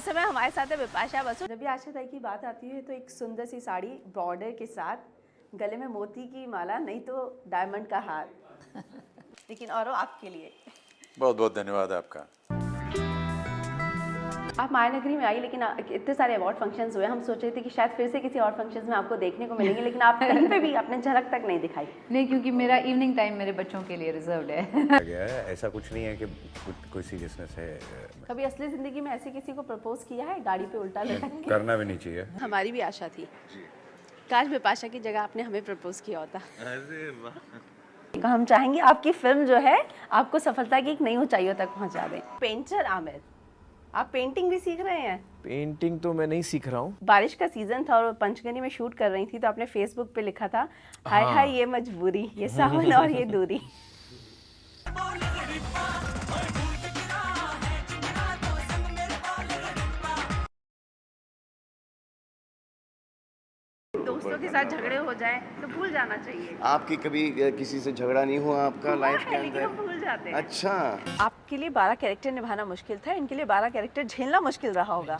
इस समय हमारे साथ है बिपाशा बसु। जब भी आशा ताई की बात आती है तो एक सुंदर सी साड़ी बॉर्डर के साथ, गले में मोती की माला, नहीं तो डायमंड का हार। लेकिन और आपके लिए बहुत बहुत धन्यवाद आपका। आप मायानगरी में आई, लेकिन इतने सारे अवार्ड फंक्शंस हुए, हम सोच रहे थे कि शायद फिर से किसी और फंक्शंस में आपको देखने को मिलेंगे, लेकिन आप कहीं पे भी अपने झलक तक नहीं दिखाई। नहीं, क्योंकि मेरा इवनिंग टाइम मेरे बच्चों के लिए रिजर्व्ड है। गया है, ऐसा कुछ नहीं है कि कोई सीरियसनेस है। कभी असली जिंदगी में ऐसे किसी को प्रपोज किया है गाड़ी पे उल्टा लटक के? करना भी नहीं चाहिए। हमारी भी आशा थी, काश बिपाशा की जगह आपने हमें प्रपोज किया होता। अरे वाह। हम चाहेंगे आपकी फिल्म जो है आपको सफलता की एक नई ऊंचाइयों तक पहुंचा दे। पेंटर आमिर, आप पेंटिंग भी सीख रहे हैं? पेंटिंग तो मैं नहीं सीख रहा हूँ। बारिश का सीजन था और पंचगनी में शूट कर रही थी, तो आपने फेसबुक पे लिखा था, हाय हाय ये मजबूरी, ये सावन और ये दूरी। दोस्तों के साथ झगड़े हो जाए तो भूल जाना चाहिए। आपकी कभी किसी से झगड़ा नहीं हुआ आपका लाइफ के लेकिन हम अंदर? भूल जाते हैं। अच्छा, आपके लिए 12 कैरेक्टर निभाना मुश्किल था, इनके लिए 12 कैरेक्टर झेलना मुश्किल रहा होगा।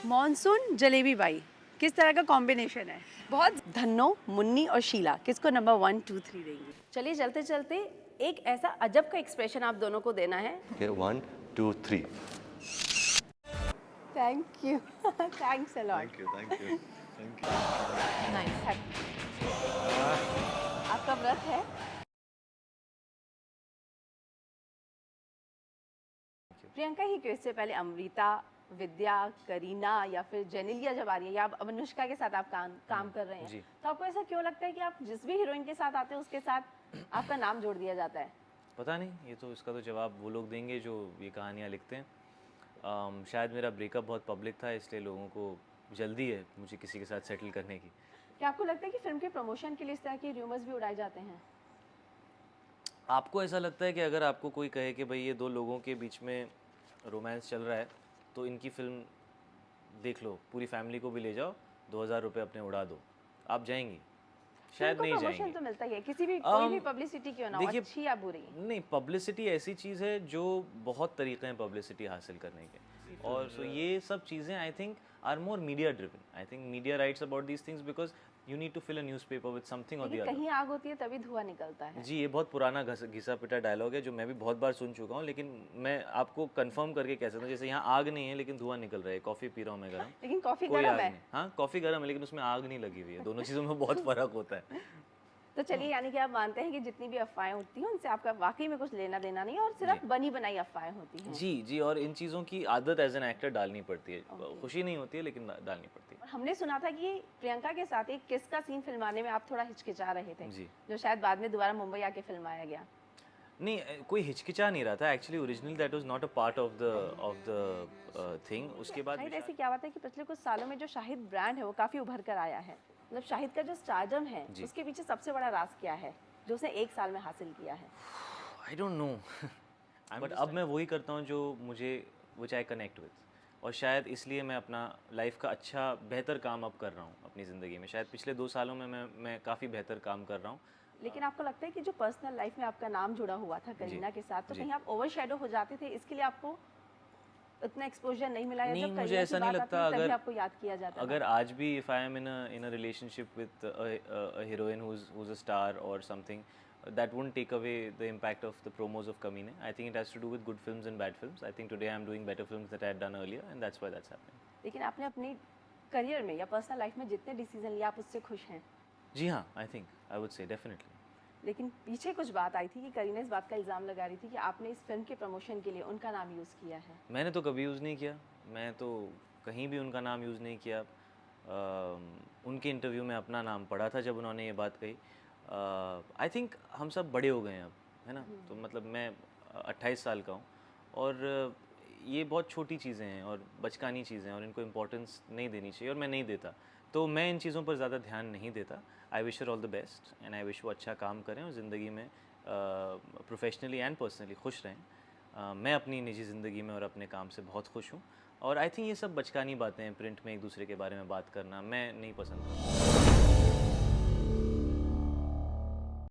मॉनसून जलेबी बाई किस तरह का कॉम्बिनेशन है? बहुत। धन्नो, मुन्नी और शीला किसको नंबर 1 2 3 देंगी? चलिए चलते चलते एक ऐसा अजब का एक्सप्रेशन आप दोनों को देना है। okay, 1 2 3। Thank you. Thanks a lot. Thank you. Nice. आपका व्रत है? प्रियंका ही क्यों, इससे पहले अमृता, विद्या, करीना या फिर जेनेलिया जब आ रही है, या अब अनुष्का के साथ आप काम कर रहे हैं, तो आपको ऐसा क्यों लगता है कि आप जिस भी हीरोइन के साथ आते हैं उसके साथ आपका नाम जोड़ दिया जाता है? पता नहीं, ये तो इसका तो जवाब वो लोग देंगे जो ये कहानियाँ लिखते हैं। शायद मेरा ब्रेकअप बहुत पब्लिक था, इसलिए लोगों को जल्दी है मुझे किसी के साथ सेटल करने की। क्या आपको लगता है कि फिल्म के प्रमोशन के लिए इस तरह के र्यूमर्स भी उड़ाए जाते हैं? आपको ऐसा लगता है कि अगर आपको कोई कहे कि भाई ये दो लोगों के बीच में रोमांस चल रहा है तो इनकी फिल्म देख लो, पूरी फैमिली को भी ले जाओ, 2000 रुपये अपने उड़ा दो, आप जाएंगी? शायद नहीं प्रमोशन जाएंगी। तो मिलता ही है, किसी भी कोई भी पब्लिसिटी क्यों ना हो, अच्छी या बुरी। नहीं, पब्लिसिटी ऐसी चीज़ है जो बहुत तरीके हैं पब्लिसिटी हासिल करने के, और सो ये सब चीज़ें I think are more media driven. I think media writes about these things because you need to fill a newspaper with something और द अदर। कहीं आग होती है तभी धुआं निकलता है। जी, ये बहुत पुराना घिसा पिटा डायलॉग है जो मैं भी बहुत बार सुन चुका हूँ, लेकिन मैं आपको कंफर्म करके कह सकता हूँ, जैसे यहाँ आग नहीं है लेकिन धुआं निकल रहा है, कॉफ़ी पी रहा हूँ मैं गरम, लेकिन कॉफी कोई गर्म आग है। नहीं। हाँ, कॉफ़ी गर्म है लेकिन उसमें आग नहीं लगी हुई है, दोनों चीज़ों में बहुत फ़र्क होता है। तो चलिए, यानी कि आप मानते हैं कि जितनी भी अफवाहें उठती हैं उनसे आपका वाकई में कुछ लेना देना नहीं है, और सिर्फ बनी बनाई अफवाहें होती हैं। जी जी, और इन चीज़ों की आदत एज एन एक्टर डालनी पड़ती है। खुशी नहीं होती है लेकिन डालनी पड़ती है। हमने सुना था कि प्रियंका के साथ एक किस का सीन फिल्माने में आप थोड़ा हिचकिचा रहे थे, जी। जो शायद बाद में दोबारा मुंबई आके फिल्माया गया। नहीं, कोई हिचकिचा नहीं रहा था actually, originally that was not a part of the thing. उसके बाद शाहिद, ऐसी क्या बात है कि पिछले कुछ सालों में जो शाहिद ब्रांड है वो काफी उभर कर आया है, मतलब शाहिद का जो स्टारडम है उसके पीछे सबसे बड़ा राज क्या है जो उसने 1 साल में हासिल किया है? आई डोंट नो, बट अब मैं वही करता हूँ जो मुझे विच आई कनेक्ट विद, और शायद इसलिए मैं अपना लाइफ का अच्छा बेहतर काम अब कर रहा हूँ अपनी ज़िंदगी में। शायद पिछले 2 सालों में मैं काफ़ी बेहतर काम कर रहा हूँ। लेकिन आपको लगता है कि जो पर्सनल लाइफ में आपका नाम जुड़ा हुआ था करीना के साथ, तो कहीं आप ओवरशैडो हो जाते थे, इसके लिए आपको इतना एक्सपोजर नहीं मिला? या नहीं, जब मुझे ऐसा नहीं लगता। तभी आपको याद किया जाता था? अगर आज भी if I am in a relationship with a heroine who's a star or something, that won't take away the impact of the promos of Kamine. I think it has to do with good films and bad films. I think today I'm doing better films that I had done earlier, and that's why that's happening. लेकिन आपने अपनी career में या personal life में जितने decision लिए आप उससे खुश हैं? जी हाँ, I think I would say definitely. लेकिन पीछे कुछ बात आई थी कि करीना इस बात का इल्ज़ाम लगा रही थी कि आपने इस फिल्म के प्रमोशन के लिए उनका नाम यूज़ किया है। मैंने तो कभी यूज़ नहीं किया, मैं तो कहीं भी उनका नाम यूज़ नहीं किया। उनके इंटरव्यू में अपना नाम पढ़ा था जब उन्होंने ये बात कही। आई थिंक हम सब बड़े हो गए हैं अब, है ना? तो मतलब मैं 28 साल का हूँ, और ये बहुत छोटी चीज़ें हैं और बचकानी चीज़ें हैं और इनको इम्पोर्टेंस नहीं देनी चाहिए, और मैं नहीं देता, तो मैं इन चीज़ों पर ज़्यादा ध्यान नहीं देता। I wish her all the best and I wish वो अच्छा काम करें और ज़िंदगी में प्रोफेशनली एंड पर्सनली खुश रहें। मैं अपनी निजी ज़िंदगी में और अपने काम से बहुत खुश हूँ, और आई थिंक ये सब बचकानी बातें हैं, प्रिंट में एक दूसरे के बारे में बात करना मैं नहीं पसंद करता।